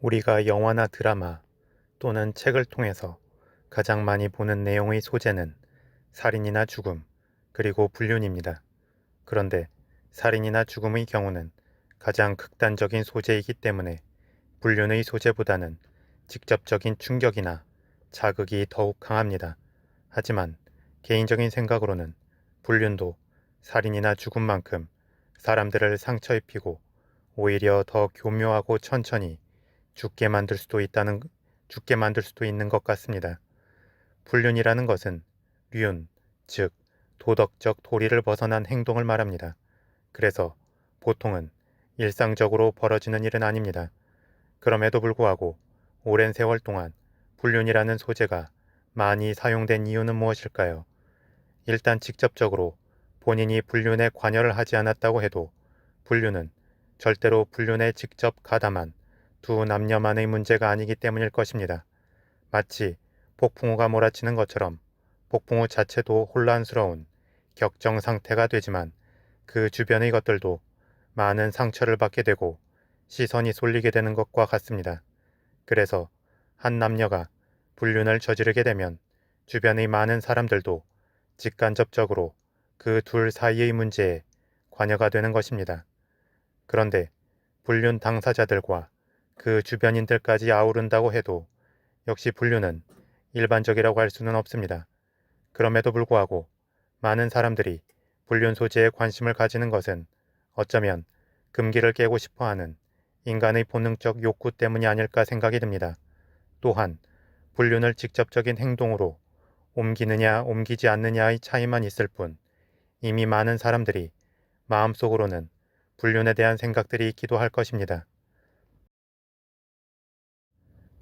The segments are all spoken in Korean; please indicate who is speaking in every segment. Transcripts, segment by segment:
Speaker 1: 우리가 영화나 드라마 또는 책을 통해서 가장 많이 보는 내용의 소재는 살인이나 죽음, 그리고 불륜입니다. 그런데 살인이나 죽음의 경우는 가장 극단적인 소재이기 때문에 불륜의 소재보다는 직접적인 충격이나 자극이 더욱 강합니다. 하지만 개인적인 생각으로는 불륜도 살인이나 죽음만큼 사람들을 상처 입히고 오히려 더 교묘하고 천천히 죽게 만들 수도 있는 것 같습니다. 불륜이라는 것은 륜, 즉 도덕적 도리를 벗어난 행동을 말합니다. 그래서 보통은 일상적으로 벌어지는 일은 아닙니다. 그럼에도 불구하고 오랜 세월 동안 불륜이라는 소재가 많이 사용된 이유는 무엇일까요? 일단 직접적으로 본인이 불륜에 관여를 하지 않았다고 해도 불륜은 절대로 불륜에 직접 가담한 두 남녀만의 문제가 아니기 때문일 것입니다. 마치 폭풍우가 몰아치는 것처럼 폭풍우 자체도 혼란스러운 격정 상태가 되지만 그 주변의 것들도 많은 상처를 받게 되고 시선이 쏠리게 되는 것과 같습니다. 그래서 한 남녀가 불륜을 저지르게 되면 주변의 많은 사람들도 직간접적으로 그 둘 사이의 문제에 관여가 되는 것입니다. 그런데 불륜 당사자들과 그 주변인들까지 아우른다고 해도 역시 불륜은 일반적이라고 할 수는 없습니다. 그럼에도 불구하고 많은 사람들이 불륜 소재에 관심을 가지는 것은 어쩌면 금기를 깨고 싶어하는 인간의 본능적 욕구 때문이 아닐까 생각이 듭니다. 또한 불륜을 직접적인 행동으로 옮기느냐 옮기지 않느냐의 차이만 있을 뿐 이미 많은 사람들이 마음속으로는 불륜에 대한 생각들이 있기도 할 것입니다.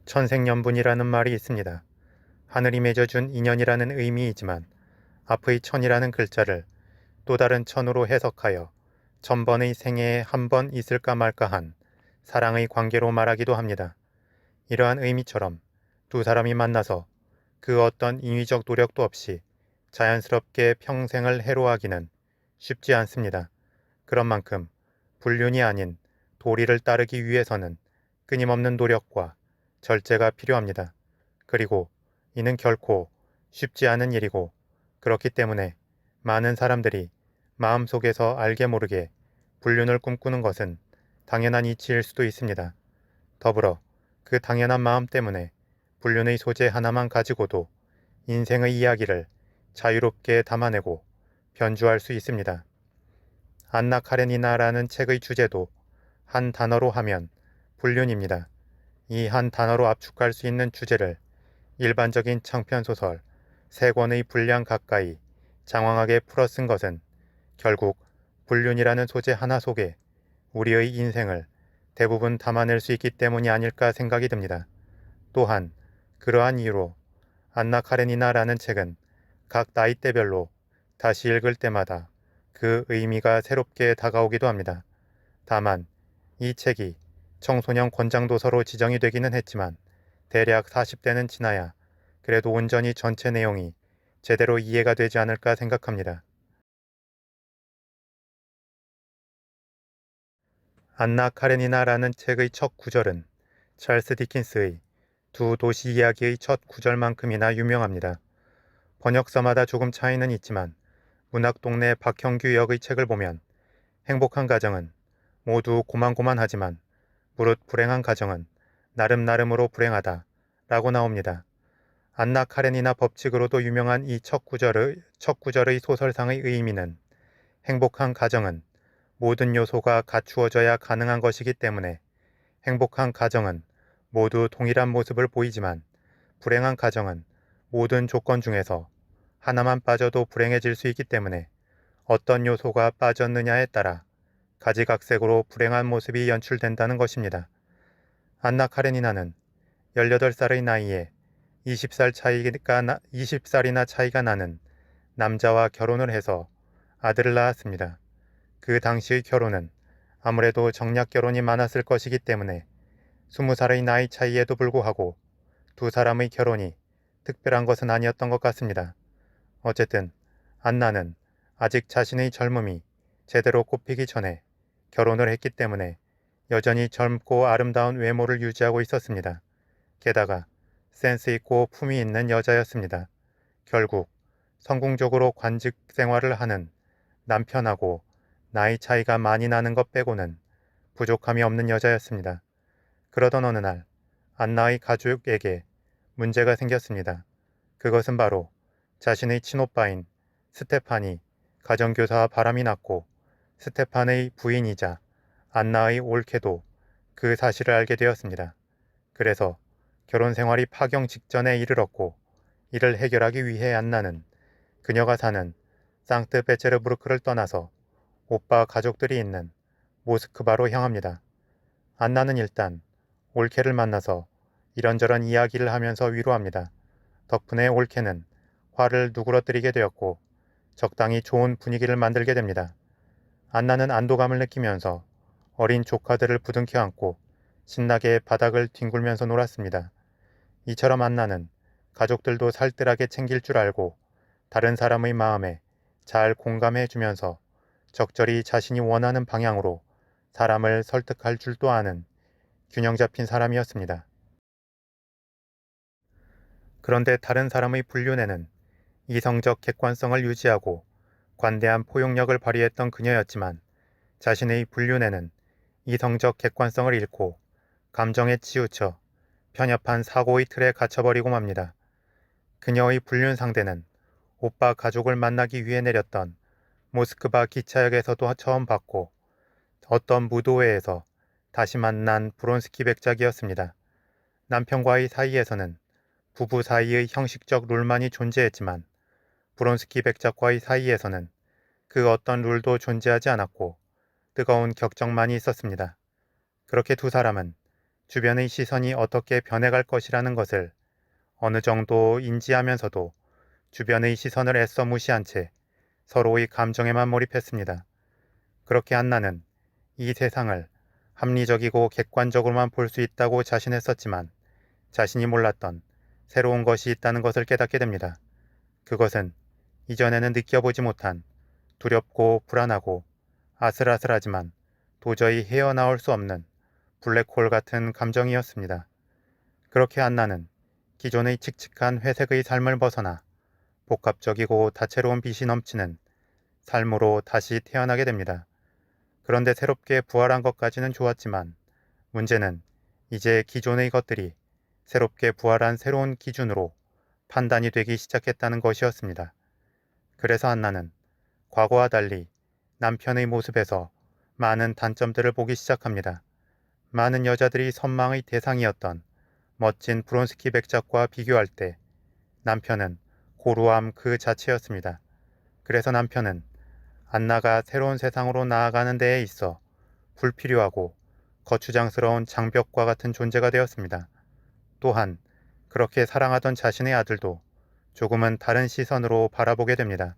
Speaker 1: 천생연분이라는 말이 있습니다. 하늘이 맺어준 인연이라는 의미이지만 앞의 천이라는 글자를 또 다른 천으로 해석하여 천번의 생애에 한 번 있을까 말까한 사랑의 관계로 말하기도 합니다. 이러한 의미처럼 두 사람이 만나서 그 어떤 인위적 노력도 없이 자연스럽게 평생을 해로하기는 쉽지 않습니다. 그런 만큼 불륜이 아닌 도리를 따르기 위해서는 끊임없는 노력과 절제가 필요합니다. 그리고 이는 결코 쉽지 않은 일이고 그렇기 때문에 많은 사람들이 마음속에서 알게 모르게 불륜을 꿈꾸는 것은 당연한 이치일 수도 있습니다. 더불어 그 당연한 마음 때문에 불륜의 소재 하나만 가지고도 인생의 이야기를 자유롭게 담아내고 변주할 수 있습니다. 안나 카레니나라는 책의 주제도 한 단어로 하면 불륜입니다. 이 한 단어로 압축할 수 있는 주제를 일반적인 장편소설 3권의 분량 가까이 장황하게 풀어 쓴 것은 결국 불륜이라는 소재 하나 속에 우리의 인생을 대부분 담아낼 수 있기 때문이 아닐까 생각이 듭니다. 또한 그러한 이유로 안나 카레니나라는 책은 각 나이대별로 다시 읽을 때마다 그 의미가 새롭게 다가오기도 합니다. 다만 이 책이 청소년 권장도서로 지정이 되기는 했지만 대략 40대는 지나야 그래도 온전히 전체 내용이 제대로 이해가 되지 않을까 생각합니다. 안나 카레니나라는 책의 첫 구절은 찰스 디킨스의 두 도시 이야기의 첫 구절만큼이나 유명합니다. 번역서마다 조금 차이는 있지만 문학동네 박형규 역의 책을 보면 행복한 가정은 모두 고만고만하지만 무릇 불행한 가정은 나름나름으로 불행하다 라고 나옵니다. 안나 카레니나 법칙으로도 유명한 이 첫 구절의 소설상의 의미는 행복한 가정은 모든 요소가 갖추어져야 가능한 것이기 때문에 행복한 가정은 모두 동일한 모습을 보이지만 불행한 가정은 모든 조건 중에서 하나만 빠져도 불행해질 수 있기 때문에 어떤 요소가 빠졌느냐에 따라 가지각색으로 불행한 모습이 연출된다는 것입니다. 안나 카레니나는 18살의 나이에 20살이나 차이가 나는 남자와 결혼을 해서 아들을 낳았습니다. 그 당시의 결혼은 아무래도 정략 결혼이 많았을 것이기 때문에 20살의 나이 차이에도 불구하고 두 사람의 결혼이 특별한 것은 아니었던 것 같습니다. 어쨌든 안나는 아직 자신의 젊음이 제대로 꽃피기 전에 결혼을 했기 때문에 여전히 젊고 아름다운 외모를 유지하고 있었습니다. 게다가 센스 있고 품위 있는 여자였습니다. 결국 성공적으로 관직 생활을 하는 남편하고 나이 차이가 많이 나는 것 빼고는 부족함이 없는 여자였습니다. 그러던 어느 날 안나의 가족에게 문제가 생겼습니다. 그것은 바로 자신의 친오빠인 스테판이 가정교사와 바람이 났고 스테판의 부인이자 안나의 올케도 그 사실을 알게 되었습니다. 그래서 결혼 생활이 파경 직전에 이르렀고 이를 해결하기 위해 안나는 그녀가 사는 상트페테르부르크를 떠나서 오빠 가족들이 있는 모스크바로 향합니다. 안나는 일단 올케를 만나서 이런저런 이야기를 하면서 위로합니다. 덕분에 올케는 화를 누그러뜨리게 되었고 적당히 좋은 분위기를 만들게 됩니다. 안나는 안도감을 느끼면서 어린 조카들을 부둥켜 안고 신나게 바닥을 뒹굴면서 놀았습니다. 이처럼 안나는 가족들도 살뜰하게 챙길 줄 알고 다른 사람의 마음에 잘 공감해 주면서 적절히 자신이 원하는 방향으로 사람을 설득할 줄도 아는 균형 잡힌 사람이었습니다. 그런데 다른 사람의 불륜에는 이성적 객관성을 유지하고 관대한 포용력을 발휘했던 그녀였지만 자신의 불륜에는 이성적 객관성을 잃고 감정에 치우쳐 편협한 사고의 틀에 갇혀버리고 맙니다. 그녀의 불륜 상대는 오빠 가족을 만나기 위해 내렸던 모스크바 기차역에서도 처음 봤고 어떤 무도회에서 다시 만난 브론스키 백작이었습니다. 남편과의 사이에서는 부부 사이의 형식적 룰만이 존재했지만 브론스키 백작과의 사이에서는 그 어떤 룰도 존재하지 않았고 뜨거운 격정만이 있었습니다. 그렇게 두 사람은 주변의 시선이 어떻게 변해갈 것이라는 것을 어느 정도 인지하면서도 주변의 시선을 애써 무시한 채 서로의 감정에만 몰입했습니다. 그렇게 안나는 이 세상을 합리적이고 객관적으로만 볼 수 있다고 자신했었지만 자신이 몰랐던 새로운 것이 있다는 것을 깨닫게 됩니다. 그것은 이전에는 느껴보지 못한 두렵고 불안하고 아슬아슬하지만 도저히 헤어나올 수 없는 블랙홀 같은 감정이었습니다. 그렇게 안나는 기존의 칙칙한 회색의 삶을 벗어나 복합적이고 다채로운 빛이 넘치는 삶으로 다시 태어나게 됩니다. 그런데 새롭게 부활한 것까지는 좋았지만 문제는 이제 기존의 것들이 새롭게 부활한 새로운 기준으로 판단이 되기 시작했다는 것이었습니다. 그래서 안나는 과거와 달리 남편의 모습에서 많은 단점들을 보기 시작합니다. 많은 여자들이 선망의 대상이었던 멋진 브론스키 백작과 비교할 때 남편은 고루함 그 자체였습니다. 그래서 남편은 안나가 새로운 세상으로 나아가는 데에 있어 불필요하고 거추장스러운 장벽과 같은 존재가 되었습니다. 또한 그렇게 사랑하던 자신의 아들도 조금은 다른 시선으로 바라보게 됩니다.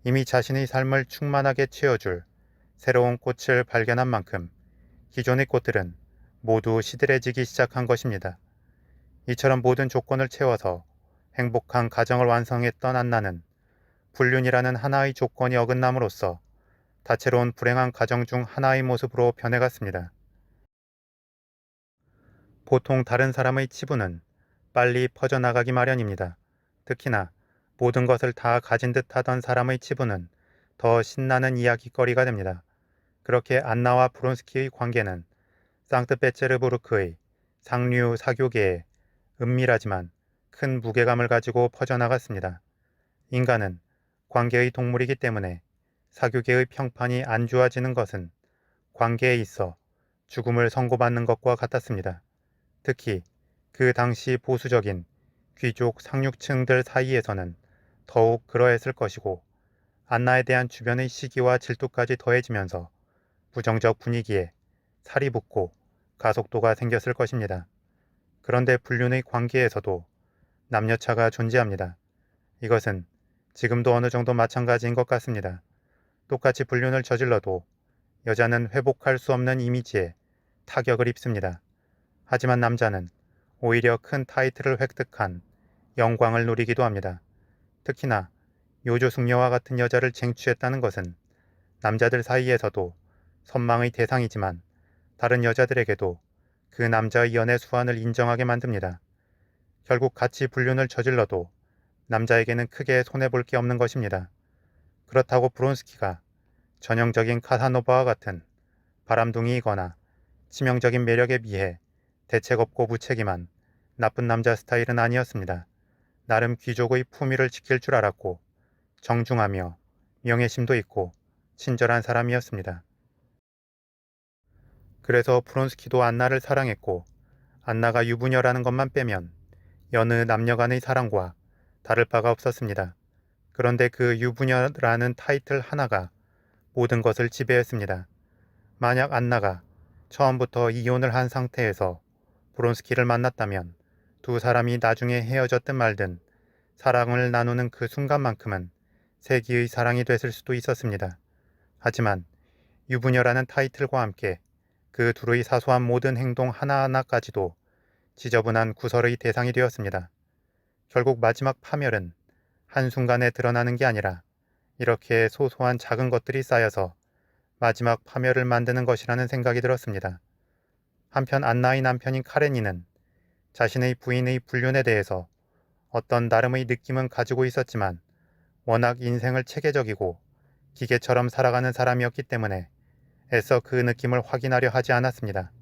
Speaker 1: 이미 자신의 삶을 충만하게 채워줄 새로운 꽃을 발견한 만큼 기존의 꽃들은 모두 시들해지기 시작한 것입니다. 이처럼 모든 조건을 채워서 행복한 가정을 완성했던 안나는 불륜이라는 하나의 조건이 어긋남으로써 다채로운 불행한 가정 중 하나의 모습으로 변해갔습니다. 보통 다른 사람의 치부는 빨리 퍼져나가기 마련입니다. 특히나 모든 것을 다 가진 듯 하던 사람의 치부는 더 신나는 이야기거리가 됩니다. 그렇게 안나와 브론스키의 관계는 상트페테르부르크의 상류 사교계에 은밀하지만 큰 무게감을 가지고 퍼져나갔습니다. 인간은 관계의 동물이기 때문에 사교계의 평판이 안 좋아지는 것은 관계에 있어 죽음을 선고받는 것과 같았습니다. 특히 그 당시 보수적인 귀족 상류층들 사이에서는 더욱 그러했을 것이고 안나에 대한 주변의 시기와 질투까지 더해지면서 부정적 분위기에 살이 붙고 가속도가 생겼을 것입니다. 그런데 불륜의 관계에서도 남녀차가 존재합니다. 이것은 지금도 어느 정도 마찬가지인 것 같습니다. 똑같이 불륜을 저질러도 여자는 회복할 수 없는 이미지에 타격을 입습니다. 하지만 남자는 오히려 큰 타이틀을 획득한 영광을 누리기도 합니다. 특히나 요조숙녀와 같은 여자를 쟁취했다는 것은 남자들 사이에서도 선망의 대상이지만 다른 여자들에게도 그 남자의 연애 수완을 인정하게 만듭니다. 결국 같이 불륜을 저질러도 남자에게는 크게 손해볼 게 없는 것입니다. 그렇다고 브론스키가 전형적인 카사노바와 같은 바람둥이이거나 치명적인 매력에 비해 대책 없고 무책임한 나쁜 남자 스타일은 아니었습니다. 나름 귀족의 품위를 지킬 줄 알았고 정중하며 명예심도 있고 친절한 사람이었습니다. 그래서 프론스키도 안나를 사랑했고 안나가 유부녀라는 것만 빼면 여느 남녀 간의 사랑과 다를 바가 없었습니다. 그런데 그 유부녀라는 타이틀 하나가 모든 것을 지배했습니다. 만약 안나가 처음부터 이혼을 한 상태에서 브론스키를 만났다면 두 사람이 나중에 헤어졌든 말든 사랑을 나누는 그 순간만큼은 세기의 사랑이 됐을 수도 있었습니다. 하지만 유부녀라는 타이틀과 함께 그 둘의 사소한 모든 행동 하나하나까지도 지저분한 구설의 대상이 되었습니다. 결국 마지막 파멸은 한순간에 드러나는 게 아니라 이렇게 소소한 작은 것들이 쌓여서 마지막 파멸을 만드는 것이라는 생각이 들었습니다. 한편 안나의 남편인 카레니는 자신의 부인의 불륜에 대해서 어떤 나름의 느낌은 가지고 있었지만 워낙 인생을 체계적이고 기계처럼 살아가는 사람이었기 때문에 애써 그 느낌을 확인하려 하지 않았습니다.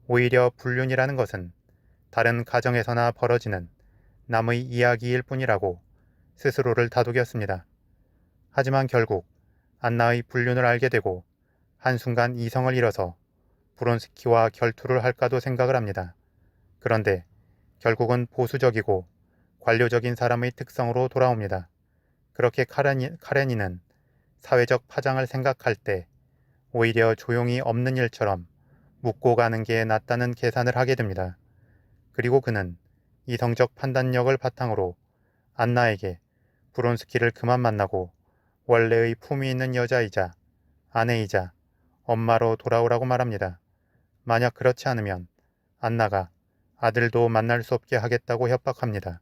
Speaker 1: 오히려 불륜이라는 것은 다른 가정에서나 벌어지는 남의 이야기일 뿐이라고 스스로를 다독였습니다. 하지만 결국 안나의 불륜을 알게 되고 한순간 이성을 잃어서 브론스키와 결투를 할까도 생각을 합니다. 그런데 결국은 보수적이고 관료적인 사람의 특성으로 돌아옵니다. 그렇게 카레니는 사회적 파장을 생각할 때 오히려 조용히 없는 일처럼 묻고 가는 게 낫다는 계산을 하게 됩니다. 그리고 그는 이성적 판단력을 바탕으로 안나에게 브론스키를 그만 만나고 원래의 품위 있는 여자이자 아내이자 엄마로 돌아오라고 말합니다. 만약 그렇지 않으면 안나가 아들도 만날 수 없게 하겠다고 협박합니다.